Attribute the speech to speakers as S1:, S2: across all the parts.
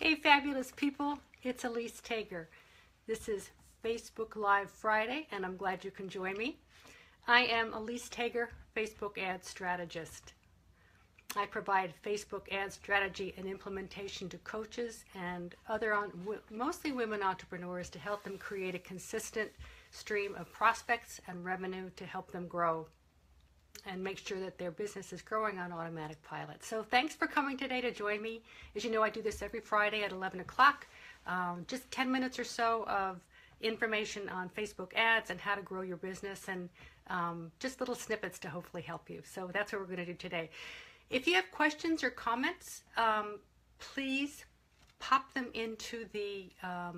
S1: Hey, fabulous people, it's Elise Tager. This is Facebook Live Friday, and I'm glad you can join me. I am Elise Tager, Facebook Ad Strategist. I provide Facebook ad strategy and implementation to coaches and mostly women entrepreneurs to help them create a consistent stream of prospects and revenue to help them grow and make sure that their business is growing on automatic pilot. So thanks for coming today to join me. As you know, I do this every Friday at 11 o'clock, just 10 minutes or so of information on Facebook ads and how to grow your business, and just little snippets to hopefully help you. So that's what we're going to do today. If you have questions or comments, please pop them into the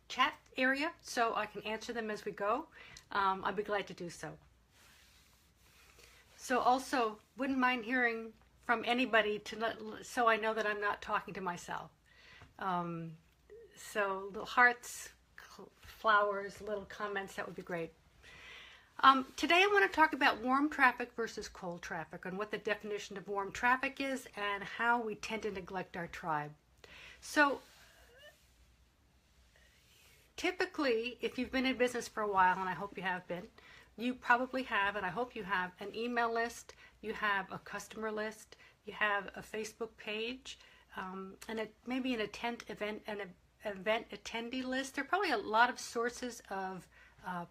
S1: chat area so I can answer them as we go. I'd be glad to do so. So also, wouldn't mind hearing from anybody so I know that I'm not talking to myself. So little hearts, flowers, little comments, that would be great. Today I want to talk about warm traffic versus cold traffic, and what the definition of warm traffic is and how we tend to neglect our tribe. So typically, if you've been in business for a while, and I hope you have been, you probably have, and I hope you have, an email list, you have a customer list, you have a Facebook page, and maybe an event attendee list. There are probably a lot of sources of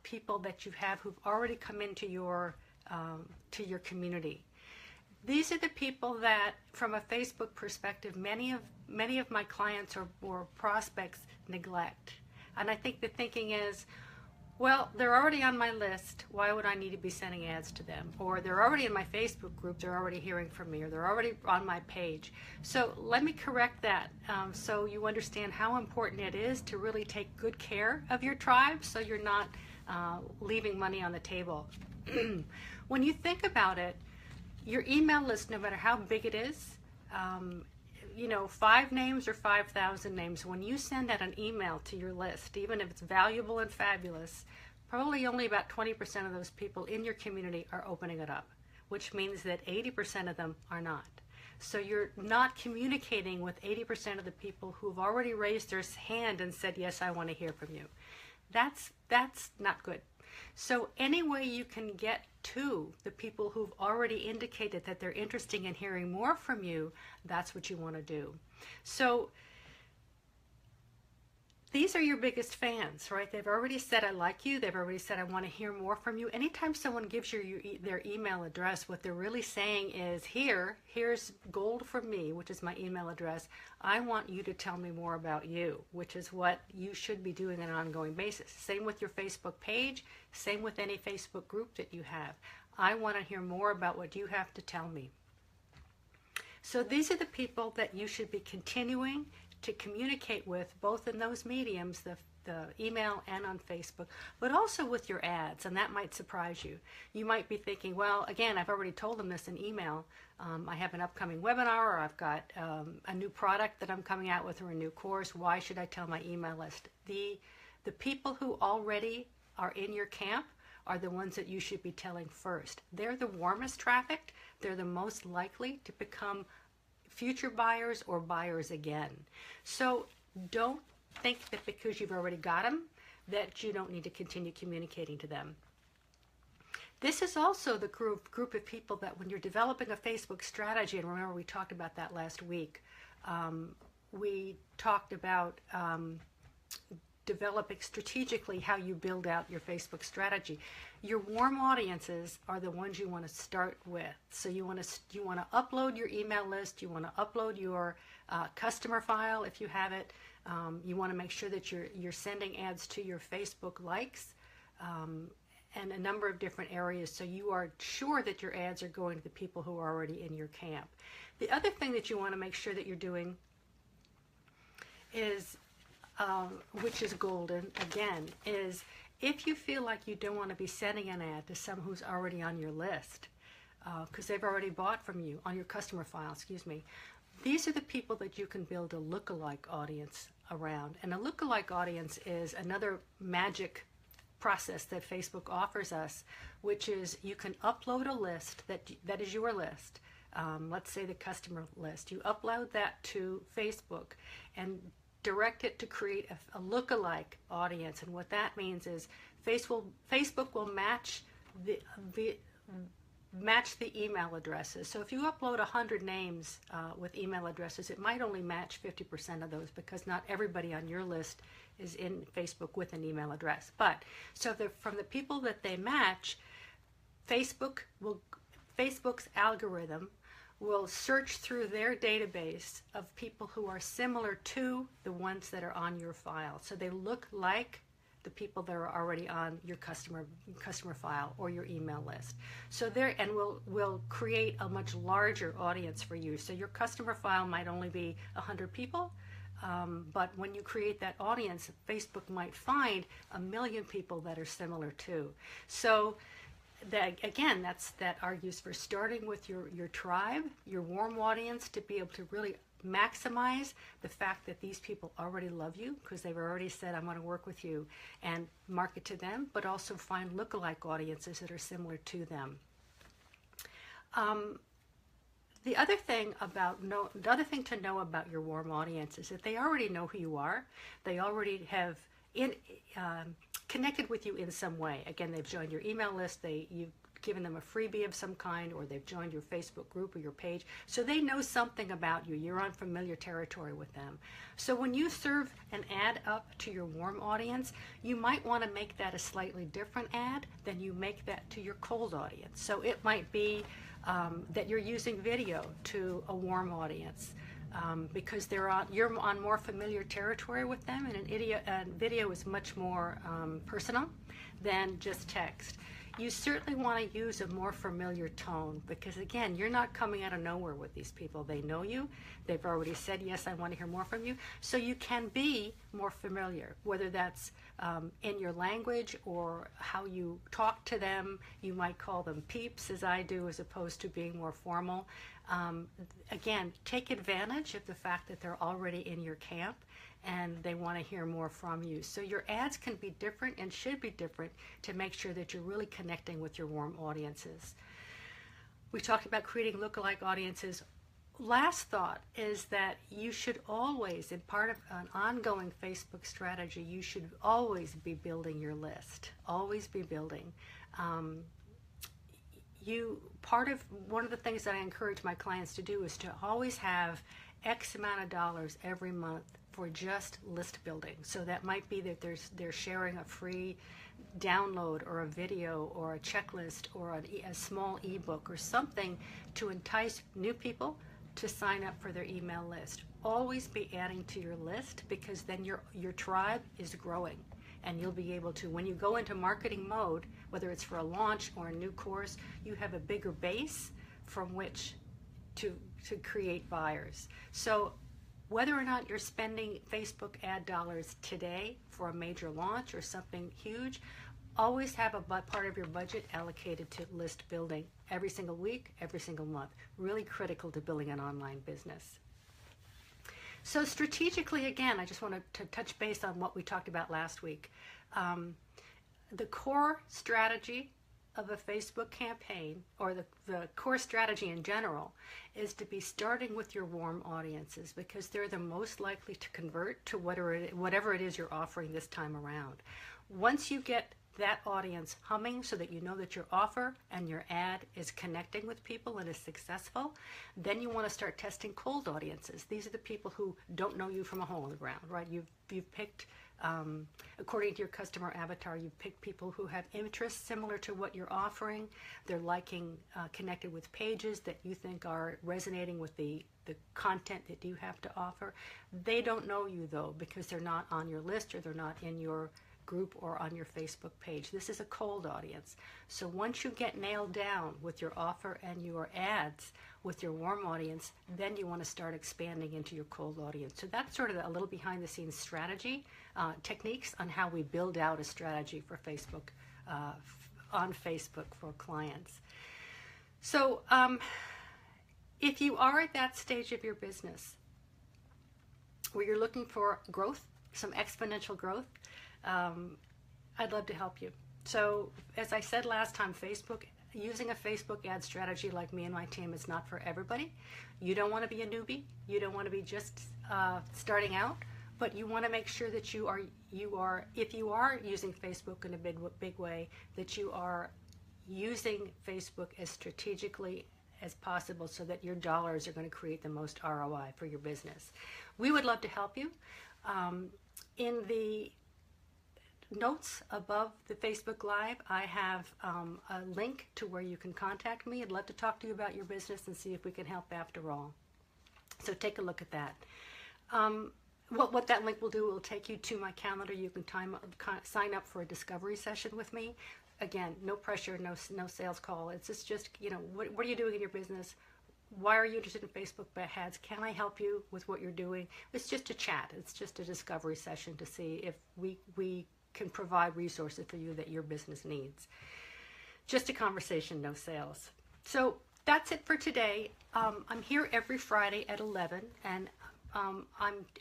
S1: people that you have who've already come into your community. These are the people that, from a Facebook perspective, many of my clients or prospects neglect. And I think the thinking is, well, they're already on my list, why would I need to be sending ads to them? Or they're already in my Facebook group, they're already hearing from me, or they're already on my page. So let me correct that so you understand how important it is to really take good care of your tribe so you're not leaving money on the table. When you think about it, your email list, no matter how big it is, 5 names or 5,000 names, when you send out an email to your list, even if it's valuable and fabulous, probably only about 20% of those people in your community are opening it up, which means that 80% of them are not. So you're not communicating with 80% of the people who've already raised their hand and said, yes, I want to hear from you. That's not good. So any way you can get to the people who've already indicated that they're interested in hearing more from you, that's what you want to do. So these are your biggest fans, right? They've already said, I like you. They've already said, I want to hear more from you. Anytime someone gives you their email address, what they're really saying is, here's gold from me, which is my email address. I want you to tell me more about you, which is what you should be doing on an ongoing basis. Same with your Facebook page, same with any Facebook group that you have. I want to hear more about what you have to tell me. So these are the people that you should be continuing to communicate with, both in those mediums, the email and on Facebook, but also with your ads, and that might surprise you. You might be thinking, well, again, I've already told them this in email. I have an upcoming webinar, or I've got a new product that I'm coming out with, or a new course. Why should I tell my email list? The people who already are in your camp are the ones that you should be telling first. They're the warmest traffic. They're the most likely to become future buyers or buyers again. So don't think that because you've already got them that you don't need to continue communicating to them. This is also the group of people that when you're developing a Facebook strategy, and remember we talked about that last week, we talked about developing strategically how you build out your Facebook strategy. Your warm audiences are the ones you want to start with. So you want to upload your email list. You want to upload your customer file if you have it. You want to make sure that you're sending ads to your Facebook likes and a number of different areas, so you are sure that your ads are going to the people who are already in your camp. The other thing that you want to make sure that you're doing is which is golden, again, is if you feel like you don't want to be sending an ad to someone who's already on your list, because they've already bought from you, on your customer file, excuse me, these are the people that you can build a lookalike audience around. And a lookalike audience is another magic process that Facebook offers us, which is you can upload a list that is your list let's say the customer list. You upload that to Facebook and direct it to create a lookalike audience. And what that means is Facebook will match the email addresses. So if you upload 100 names with email addresses, it might only match 50% of those, because not everybody on your list is in Facebook with an email address. But so from the people that they match, Facebook's algorithm will search through their database of people who are similar to the ones that are on your file. So they look like the people that are already on your customer file or your email list. So will create a much larger audience for you. So your customer file might only be 100 people, but when you create that audience, Facebook might find 1 million people that are similar to. So that argues for starting with your tribe, your warm audience, to be able to really maximize the fact that these people already love you because they've already said, I want to work with you, and market to them, but also find lookalike audiences that are similar to them. The other thing to know about your warm audience is that they already know who you are. They already have connected with you in some way. Again, they've joined your email list, you've given them a freebie of some kind, or they've joined your Facebook group or your page. So they know something about you. You're on familiar territory with them. So when you serve an ad up to your warm audience, you might want to make that a slightly different ad than you make that to your cold audience. So it might be that you're using video to a warm audience. Because you're on more familiar territory with them, and video is much more personal than just text. You certainly want to use a more familiar tone, because again, you're not coming out of nowhere with these people. They know you. They've already said, yes, I want to hear more from you. So you can be more familiar, whether that's in your language or how you talk to them. You might call them peeps, as I do, as opposed to being more formal. Again, take advantage of the fact that they're already in your camp and they want to hear more from you. So your ads can be different and should be different to make sure that you're really connecting with your warm audiences. We talked about creating lookalike audiences. Last thought is that you should always, in part of an ongoing Facebook strategy, you should always be building your list. Always be building. One of the things that I encourage my clients to do is to always have X amount of dollars every month for just list building. So that might be that they're sharing a free download or a video or a checklist or a small ebook or something to entice new people to sign up for their email list. Always be adding to your list, because then your tribe is growing. And you'll be able to, when you go into marketing mode, whether it's for a launch or a new course, you have a bigger base from which to create buyers. So whether or not you're spending Facebook ad dollars today for a major launch or something huge, always have a part of your budget allocated to list building every single week, every single month. Really critical to building an online business. So strategically, again, I just want to touch base on what we talked about last week. The core strategy of a Facebook campaign, or the core strategy in general, is to be starting with your warm audiences, because they're the most likely to convert to whatever it is you're offering this time around. Once you get that audience humming so that you know that your offer and your ad is connecting with people and is successful, then you want to start testing cold audiences. These are the people who don't know you from a hole in the ground, right? You've picked, according to your customer avatar, you've picked people who have interests similar to what you're offering. They're liking, connected with pages that you think are resonating with the content that you have to offer. They don't know you though, because they're not on your list or they're not in your group or on your Facebook page. This is a cold audience. So once you get nailed down with your offer and your ads with your warm audience, then you want to start expanding into your cold audience. So that's sort of a little behind the scenes strategy, techniques on how we build out a strategy for Facebook, on Facebook for clients. So if you are at that stage of your business where you're looking for growth, some exponential growth, I'd love to help you. So as I said last time, Facebook using a Facebook ad strategy like me and my team is not for everybody. You don't want to be a newbie. You don't want to be just starting out, but you want to make sure that you are, if you are using Facebook in a big way, that you are using Facebook as strategically as possible so that your dollars are going to create the most ROI for your business. We would love to help you. In the notes above the Facebook Live, I have a link to where you can contact me. I'd love to talk to you about your business and see if we can help after all. So take a look at that. What that link will do, will take you to my calendar. You can sign up for a discovery session with me. Again, no pressure, no sales call. It's just what are you doing in your business? Why are you interested in Facebook ads? Can I help you with what you're doing? It's just a chat. It's just a discovery session to see if we can provide resources for you that your business needs. Just a conversation, no sales. So that's it for today. I'm here every Friday at 11, and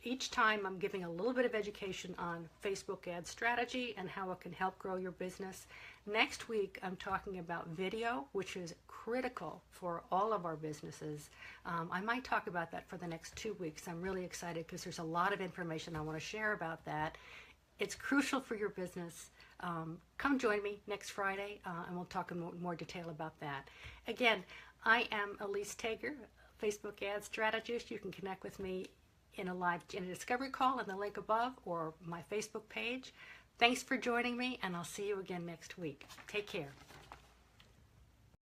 S1: each time I'm giving a little bit of education on Facebook ad strategy and how it can help grow your business. Next week, I'm talking about video, which is critical for all of our businesses. I might talk about that for the next 2 weeks. I'm really excited because there's a lot of information I want to share about that. It's crucial for your business. Come join me next Friday, and we'll talk in more detail about that. Again, I am Elise Tager, Facebook ad strategist. You can connect with me in a discovery call in the link above or my Facebook page. Thanks for joining me, and I'll see you again next week. Take care.